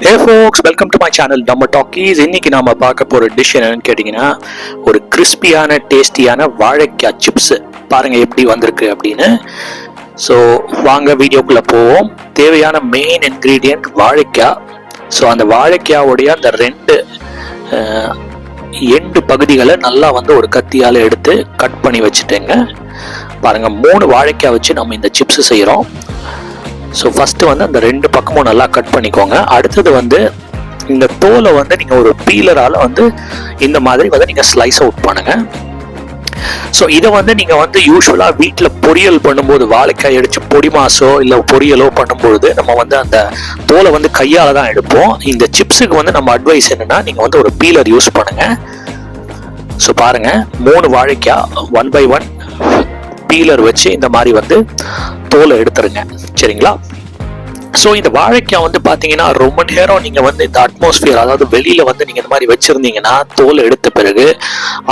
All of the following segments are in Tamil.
Hey folks, welcome to my channel நம்ம டாக்கீஸ். இன்னைக்கு நாம பார்க்க போற டிஷ் என்னன்னு கேட்டீங்கன்னா ஒரு கிறிஸ்பியான டேஸ்டியான வாழைக்காய் சிப்ஸ். பாருங்க எப்படி வந்திருக்கு அப்படின்னு. ஸோ வாங்க வீடியோக்குள்ள போவோம். தேவையான மெயின் இன்கிரீடியன்ட் வாழைக்காய். ஸோ அந்த வாழைக்காயோடைய அந்த ரெண்டு எண்டு பகுதிகளை நல்லா ஒரு கத்தியால் எடுத்து கட் பண்ணி வச்சுட்டேங்க. பாருங்க 3 வாழைக்காய் வச்சு நம்ம இந்த சிப்ஸ் செய்கிறோம். ஸோ ஃபஸ்ட்டு அந்த ரெண்டு பக்கமும் நல்லா கட் பண்ணிக்கோங்க. அடுத்தது இந்த தோலை நீங்கள் ஒரு பீலரால் இந்த மாதிரி நீங்கள் ஸ்லைஸ் அவுட் பண்ணுங்க. ஸோ இதை நீங்கள் யூஸ்வலாக வீட்டில் பொரியல் பண்ணும்போது வாழைக்காய் அடித்து பொடி மாசோ இல்லை பொரியலோ பண்ணும்பொழுது நம்ம அந்த தோலை கையால் தான் எடுப்போம். இந்த சிப்ஸுக்கு நம்ம அட்வைஸ் என்னென்னா நீங்கள் ஒரு பீலர் யூஸ் பண்ணுங்கள். ஸோ பாருங்கள் 3 வாழைக்காய் 1 by 1 பீலர் வச்சு இந்த மாதிரி தோலை எடுத்துருங்க. சரிங்களா? ஸோ இந்த வாழைக்காய் பார்த்தீங்கன்னா ரொம்ப நேரம் நீங்கள் இந்த அட்மாஸ்பியர், அதாவது வெளியில் நீங்கள் இந்த மாதிரி வச்சுருந்தீங்கன்னா தோல் எடுத்த பிறகு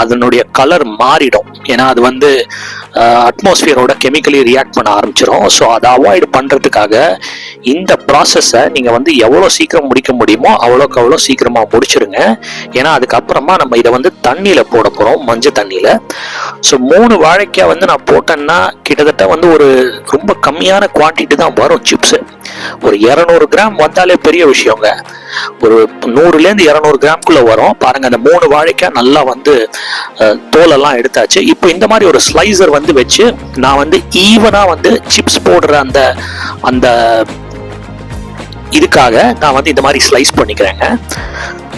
அதனுடைய கலர் மாறிடும். ஏன்னா அது அட்மாஸ்பியரோட கெமிக்கலி ரியாக்ட் பண்ண ஆரம்பிச்சிடும். ஸோ அதை அவாய்டு பண்ணுறதுக்காக இந்த ப்ராசஸை நீங்கள் எவ்வளோ சீக்கிரம் முடிக்க முடியுமோ அவ்வளோ சீக்கிரமாக முடிச்சிருங்க. ஏன்னா அதுக்கப்புறமா நம்ம இதை தண்ணியில் போட போகிறோம், மஞ்சள் தண்ணியில். ஸோ 3 வாழைக்காய் நான் போட்டேன்னா கிட்டத்தட்ட ஒரு ரொம்ப கம்மியான குவான்டிட்டி தான் வரும் சிப்ஸு. ஒரு 200 கிராம் வந்தாலே பெரிய விஷயங்க. ஒரு 100லேருந்து 200 கிராம்குள்ள வரும். பாருங்க அந்த 3 வாழைக்காய் நல்லா தோலெல்லாம் எடுத்தாச்சு. இப்போ இந்த மாதிரி ஒரு ஸ்லைசர் வச்சு நான் ஈவனா சிப்ஸ் போடுற அந்த இதுக்காக நான் இந்த மாதிரி ஸ்லைஸ் பண்ணிக்கிறேங்க.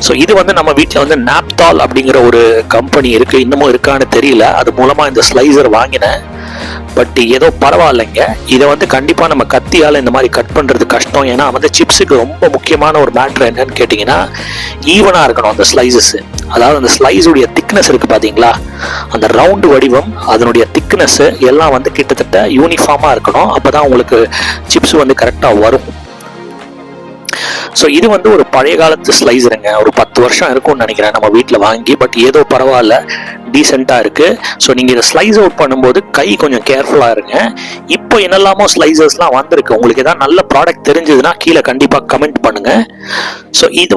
ஸோ இது நம்ம வீட்டில் நாப்தால் அப்படிங்கிற ஒரு கம்பெனி இருக்கு, இன்னமும் இருக்கான்னு தெரியல. அது மூலமா இந்த ஸ்லைசர் வாங்கினேன். பட் ஏதோ பரவாயில்லைங்க. இதை கண்டிப்பாக நம்ம கத்தியால் இந்த மாதிரி கட் பண்ணுறது கஷ்டம். ஏன்னா சிப்ஸுக்கு ரொம்ப முக்கியமான ஒரு மேட்ரு என்னன்னு கேட்டிங்கன்னா ஈவனாக இருக்கணும் அந்த ஸ்லைசஸ். அதாவது அந்த ஸ்லைஸுடைய திக்னஸ் இருக்குது பார்த்தீங்களா, அந்த ரவுண்டு வடிவம், அதனுடைய திக்னஸ் எல்லாம் கிட்டத்தட்ட யூனிஃபார்மாக இருக்கணும். அப்போ தான் உங்களுக்கு சிப்ஸ் கரெக்டாக வரும். ஸோ இது ஒரு பழைய காலத்து ஸ்லைஸருங்க. ஒரு 10 வருஷம் இருக்கும்னு நினைக்கிறேன் நம்ம வீட்டில் வாங்கி. பட் ஏதோ பரவாயில்ல, டீசெண்டாக இருக்குது. ஸோ நீங்கள் இதை ஸ்லைஸ் அவுட் பண்ணும்போது கை கொஞ்சம் கேர்ஃபுல்லாக இருங்க. இப்போ என்னெல்லாமோ ஸ்லைசர்ஸ்லாம் வந்திருக்கு. உங்களுக்கு எதாவது நல்ல ப்ராடக்ட் தெரிஞ்சதுன்னா கீழே கண்டிப்பாக கமெண்ட் பண்ணுங்கள். ஸோ இது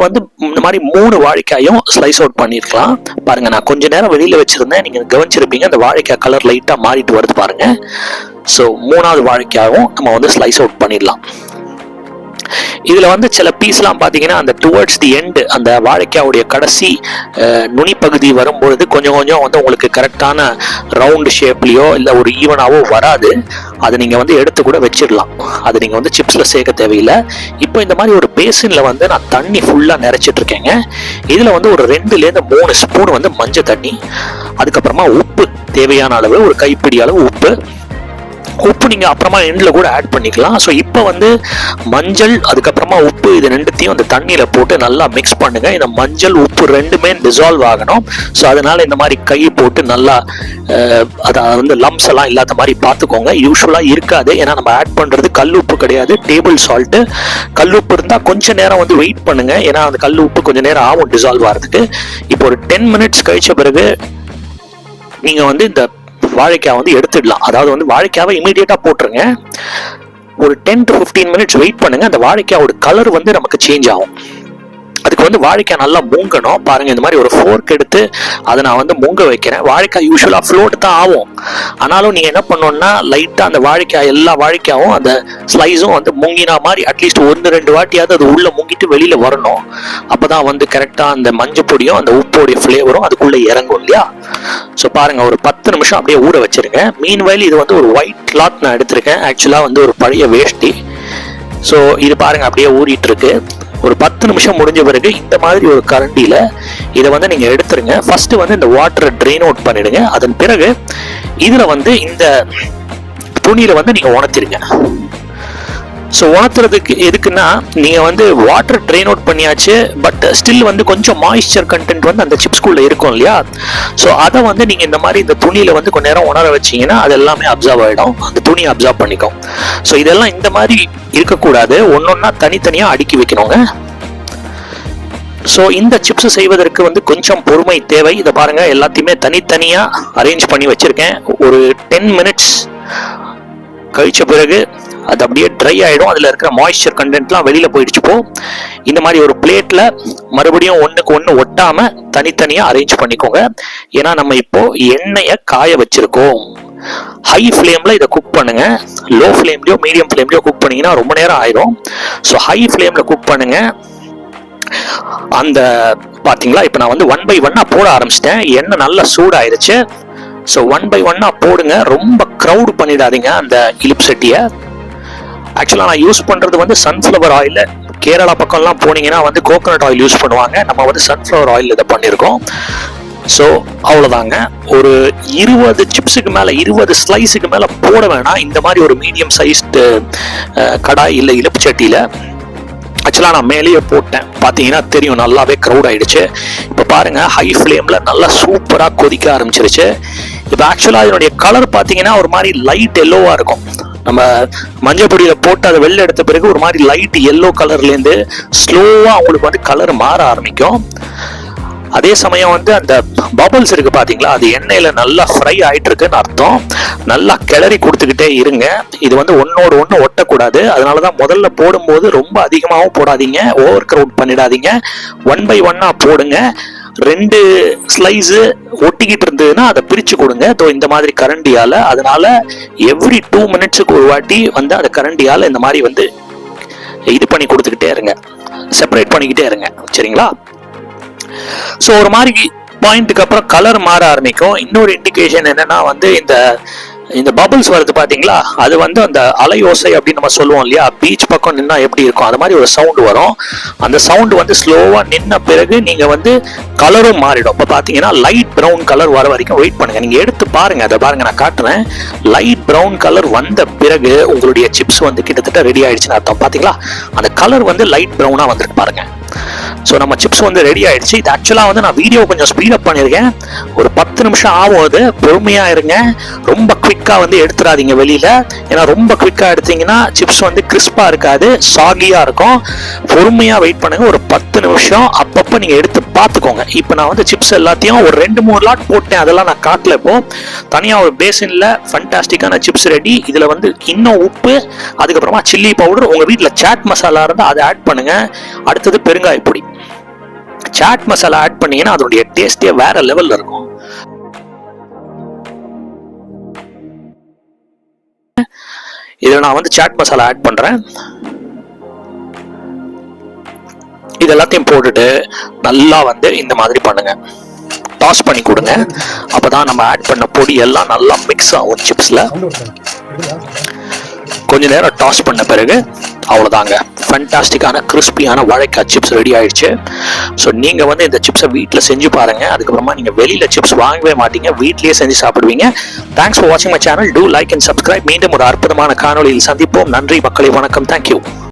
இந்த மாதிரி 3 வாழைக்காயும் ஸ்லைஸ் அவுட் பண்ணியிருக்கலாம். பாருங்கள், நான் கொஞ்சம் நேரம் வெளியில் வச்சுருந்தேன், நீங்கள் கவனிச்சிருப்பீங்க. அந்த வாழைக்காய் கலர் லைட்டாக மாறிட்டு வருது பாருங்கள். ஸோ 3வது வாழைக்காயும் நம்ம ஸ்லைஸ் அவுட் பண்ணிடலாம். இதுல சில பீஸ்லாம் பாத்தீங்கன்னா அந்த டுவர்ட்ஸ் தி எண்ட், அந்த வாழைக்காவுடைய கடைசி நுனி பகுதி வரும்பொழுது கொஞ்சம் உங்களுக்கு கரெக்டான ரவுண்ட் ஷேப்லயோ இல்ல ஒரு ஈவனாவோ வராது. அதை நீங்க எடுத்து கூட வச்சிடலாம். அதை நீங்க சிப்ஸ்ல சேர்க்க தேவையில்லை. இப்போ இந்த மாதிரி ஒரு பேசின்ல நான் தண்ணி ஃபுல்லா நிறைச்சிட்டு இருக்கேங்க. இதுல ஒரு 2லேருந்து 3 ஸ்பூன் மஞ்சள் தண்ணி, அதுக்கப்புறமா உப்பு தேவையான அளவு, ஒரு கைப்பிடி அளவு உப்பு நீங்க அப்புறமா எண்ட்ல கூட ஆட் பண்ணிக்கலாம். ஸோ இப்போ மஞ்சள் அதுக்கப்புறமா உப்பு இது ரெண்டுத்தையும் அந்த தண்ணியில போட்டு நல்லா மிக்ஸ் பண்ணுங்க. இந்த மஞ்சள் உப்பு ரெண்டுமே டிசால்வ் ஆகணும். ஸோ அதனால இந்த மாதிரி கை போட்டு நல்லா அதை லம்ஸ் எல்லாம் இல்லாத மாதிரி பார்த்துக்கோங்க. யூஸ்வலா இருக்காது, ஏன்னா நம்ம ஆட் பண்றது கல் உப்பு கிடையாது, டேபிள் சால்ட்டு. கல் உப்பு இருந்தா கொஞ்ச நேரம் வெயிட் பண்ணுங்க, ஏன்னா அந்த கல் உப்பு கொஞ்ச நேரம் ஆகும் டிசால்வ் ஆகிறதுக்கு. இப்போ ஒரு 10 மினிட்ஸ் கழிச்ச பிறகு நீங்க இந்த வாழைக்காய் எடுத்துடலாம். அதாவது வாழைக்காவை இமீடியட்டா போட்டுருங்க. ஒரு 10 to 15 மினிட்ஸ் வெயிட் பண்ணுங்க. அந்த வாழைக்காயோட கலர் நமக்கு சேஞ்ச் ஆகும். அதுக்கு வாழைக்காய் நல்லா மூங்கணும். பாருங்க, இந்த மாதிரி ஒரு ஃபோர்க் எடுத்து அதை நான் மூங்க வைக்கிறேன். வாழைக்காய் யூஸ்வலா ஃப்ளோட் தான் ஆகும். ஆனாலும் நீங்க என்ன பண்ணணும்னா லைட்டா அந்த வாழைக்காய், எல்லா வாழைக்காயும் அந்த ஸ்லைஸும் மூங்கினா மாதிரி அட்லீஸ்ட் 1-2 வாட்டியாவது அது உள்ள மூங்கிட்டு வெளியில வரணும். அப்பதான் கரெக்டா அந்த மஞ்சள் பொடியும் அந்த உப்போடைய ஃபிளேவரும் அதுக்குள்ள இறங்கும் இல்லையா? ஸோ பாருங்க, ஒரு 10 நிமிஷம் அப்படியே ஊற வச்சிருங்க. மீன்வைல் இது ஒரு ஒயிட் கிளாத் நான் எடுத்திருக்கேன். ஆக்சுவலா ஒரு பழைய வேஷ்டி. ஸோ இது பாருங்க அப்படியே ஊறிட்டு இருக்கு. ஒரு 10 நிமிஷம் முடிஞ்ச பிறகு இந்த மாதிரி ஒரு கரண்டியில இதை நீங்க எடுத்துருங்க. ஃபர்ஸ்ட் இந்த வாட்டரை ட்ரெயின் அவுட் பண்ணிடுங்க. அதன் பிறகு இதுல இந்த துணியில நீங்க உணர்த்திருங்க. ஸோ உணர்த்துறதுக்கு எதுக்குன்னா, நீங்க வாட்டர் ட்ரெயின் அவுட் பண்ணியாச்சு, பட் ஸ்டில் கொஞ்சம் மாய்ஸ்சர் கண்டென்ட் அந்த சிப்ஸ்குள்ள இருக்கும் இல்லையா? ஸோ அதை நீங்க இந்த மாதிரி இந்த துணியில கொஞ்ச நேரம் உணர வச்சீங்கன்னா அது எல்லாமே அப்சர்வ் ஆயிடும், அந்த துணி அப்சர்வ் பண்ணிக்கும். ஸோ இதெல்லாம் இந்த மாதிரி இருக்கக்கூடாது, ஒன்னொன்னா தனித்தனியா அடுக்கி வைக்கணுங்க. ஸோ இந்த சிப்ஸ் செய்வதற்கு கொஞ்சம் பொறுமை தேவை. இதை பாருங்க, எல்லாத்தையுமே தனித்தனியா அரேஞ்ச் பண்ணி வச்சிருக்கேன். ஒரு 10 மினிட்ஸ் கழிச்ச பிறகு அது அப்படியே ட்ரை ஆகிடும், அதில் இருக்கிற மாய்ஸ்சர் கண்டென்ட்லாம் வெளியில் போயிடுச்சு. போ இந்த மாதிரி ஒரு பிளேட்டில் மறுபடியும் ஒன்றுக்கு ஒன்று ஒட்டாமல் தனித்தனியாக அரேஞ்ச் பண்ணிக்கோங்க. ஏன்னா நம்ம இப்போ எண்ணெயை காய வச்சிருக்கோம். ஹை ஃப்ளேமில் இதை குக் பண்ணுங்க. லோ ஃப்ளேம்லையோ மீடியம் ஃப்ளேம்லையோ குக் பண்ணிங்கன்னா ரொம்ப நேரம் ஆயிரும். ஸோ ஹை ஃப்ளேமில் குக் பண்ணுங்க. அந்த பார்த்தீங்களா, இப்போ நான் வந்து 1 by 1 போட ஆரம்பிச்சிட்டேன். எண்ணெய் நல்லா சூடாயிருச்சு. ஸோ 1 by 1 போடுங்க. ரொம்ப க்ரௌட் பண்ணிடாதீங்க அந்த இலிப் சட்டியை. ஆக்சுவலாக நான் யூஸ் பண்ணுறது வந்து சன்ஃப்ளவர் ஆயில். கேரளா பக்கம்லாம் போனீங்கன்னா வந்து கோகோனட் ஆயில் யூஸ் பண்ணுவாங்க. நம்ம வந்து சன்ஃப்ளவர் ஆயில் இதை பண்ணியிருக்கோம். ஸோ அவ்வளோதாங்க. ஒரு 20 சிப்ஸுக்கு மேலே, 20 ஸ்லைஸுக்கு மேலே போட வேணாம். இந்த மாதிரி ஒரு மீடியம் சைஸ்டு கடாய் இல்லை இலிப்பு சட்டியில். ஆக்சுவலாக நான் மேலேயே போட்டேன், பார்த்தீங்கன்னா தெரியும், நல்லாவே க்ரௌட் ஆகிடுச்சு. இப்போ பாருங்கள், ஹை ஃப்ளேமில் நல்லா சூப்பராக கொதிக்க ஆரம்பிச்சிருச்சு. இப்போ ஆக்சுவலாக இதனுடைய கலர் பார்த்தீங்கன்னா ஒரு மாதிரி லைட் எல்லோவாக இருக்கும். நம்ம மஞ்சள் பொடியில் போட்டு அதை வெளில எடுத்த பிறகு ஒரு மாதிரி லைட் எல்லோ கலர்லேருந்து ஸ்லோவாக அவங்களுக்கு வந்து கலர் மாற ஆரம்பிக்கும். அதே சமயம் வந்து அந்த பபிள்ஸ் இருக்கு பாத்தீங்களா, அது எண்ணெயில நல்லா ஃப்ரை ஆயிட்டு இருக்குன்னு அர்த்தம். நல்லா கிளறி கொடுத்துக்கிட்டே இருங்க. இது வந்து ஒன்னோடு ஒன்று ஒட்டக்கூடாது. அதனாலதான் முதல்ல போடும்போது ரொம்ப அதிகமாகவும் போடாதீங்க, ஓவர் க்ரௌட் பண்ணிடாதீங்க. 1 by 1 போடுங்க. 2 ஸ்லைஸு ஒட்டிக்கிட்டு இருந்ததுன்னா அதை பிரிச்சு கொடுங்க. இந்த மாதிரி கரண்டியால. அதனால எவ்ரி 2 மினிட்ஸுக்கு ஒரு வாட்டி வந்து அந்த கரண்டியால இந்த மாதிரி வந்து இது பண்ணி கொடுத்துக்கிட்டே இருங்க, செப்பரேட் பண்ணிக்கிட்டே இருங்க. சரிங்களா? ஸோ ஒரு மாதிரி பாயிண்ட்டுக்கு அப்புறம் கலர் மாற ஆரம்பிக்கும். இன்னொரு இண்டிகேஷன் என்னன்னா வந்து இந்த பபிள்ஸ் வருது பாத்தீங்களா, அது வந்து அந்த அலையோசை அப்படின்னு நம்ம சொல்லுவோம் இல்லையா, பீச் பக்கம் நின்னா எப்படி இருக்கும் அந்த மாதிரி ஒரு சவுண்ட் வரும். அந்த சவுண்ட் வந்து ஸ்லோவா நின்ன பிறகு நீங்க வந்து கலரும் மாறிடும். இப்போ பாத்தீங்கன்னா லைட் ப்ரௌன் கலர் வர வரைக்கும் வெயிட் பண்ணுங்க. நீங்க எடுத்து பாருங்க, அதை பாருங்க, நான் காட்டுறேன். லைட் ப்ரௌன் கலர் வந்த பிறகு உங்களுடைய சிப்ஸ் வந்து கிட்டத்தட்ட ரெடி ஆயிடுச்சுன்னு அர்த்தம். பாத்தீங்களா, அந்த கலர் வந்து லைட் ப்ரௌனா வந்துருக்கு பாருங்க. ஸோ நம்ம சிப்ஸ் வந்து ரெடி ஆயிடுச்சு. இது ஆக்சுவலாக வந்து நான் வீடியோ கொஞ்சம் ஸ்பீடப் பண்ணியிருக்கேன். ஒரு 10 நிமிஷம் ஆகும். அது பொறுமையாக இருங்க. ரொம்ப குவிக்காக வந்து எடுத்துடாதீங்க வெளியில். ஏன்னா ரொம்ப குவிக்காக எடுத்தீங்கன்னா சிப்ஸ் வந்து கிறிஸ்பாக இருக்காது, சாகியாக இருக்கும். பொறுமையாக வெயிட் பண்ணுங்க. ஒரு 10 நிமிஷம் அப்பப்போ நீங்கள் எடுத்து பார்த்துக்கோங்க. இப்போ நான் வந்து சிப்ஸ் எல்லாத்தையும் ஒரு 2-3 லாட் போட்டேன். அதெல்லாம் நான் காட்டல. இப்போ தனியாக ஒரு பேசினில் ஃபண்டாஸ்டிக்கான சிப்ஸ் ரெடி. இதில் வந்து இன்னும் உப்பு, அதுக்கப்புறமா சில்லி பவுடர், உங்கள் வீட்டில் சாட் மசாலா இருந்தால் அதை ஆட் பண்ணுங்க. அடுத்தது பெருங்காய பொடி. சாட் மசாலா ஆட் பண்ணீங்கன்னா அதோடைய டேஸ்டே வேற லெவல்ல இருக்கும். இதில் நான் வந்து சாட் மசாலா ஆட் பண்றேன். இது எல்லாத்தையும் போட்டுட்டு நல்லா வந்து இந்த மாதிரி பண்ணுங்க, டாஸ் பண்ணி கொடுங்க. அப்பதான் நம்ம ஆட் பண்ண பொடி எல்லாம் நல்லா மிக்ஸ் ஆகும் சிப்ஸ்ல. கொஞ்ச நேரம் டாஸ் பண்ண பிறகு அவ்வளோதாங்க, ஃபண்டாஸ்டிக்கான கிறிஸ்பியான வாழைக்காய் சிப்ஸ் ரெடி ஆயிடுச்சு. ஸோ நீங்கள் வந்து இந்த சிப்ஸை வீட்டில் செஞ்சு பாருங்கள். அதுக்கப்புறமா நீங்கள் வெளியில் சிப்ஸ் வாங்கவே மாட்டீங்க, வீட்லேயே செஞ்சு சாப்பிடுவீங்க. தேங்க்ஸ் ஃபார் வாட்சிங் my channel. Do like and subscribe. மீண்டும் ஒரு அற்புதமான காணொலியில் சந்திப்போம். நன்றி மக்களே, வணக்கம். தேங்க்யூ.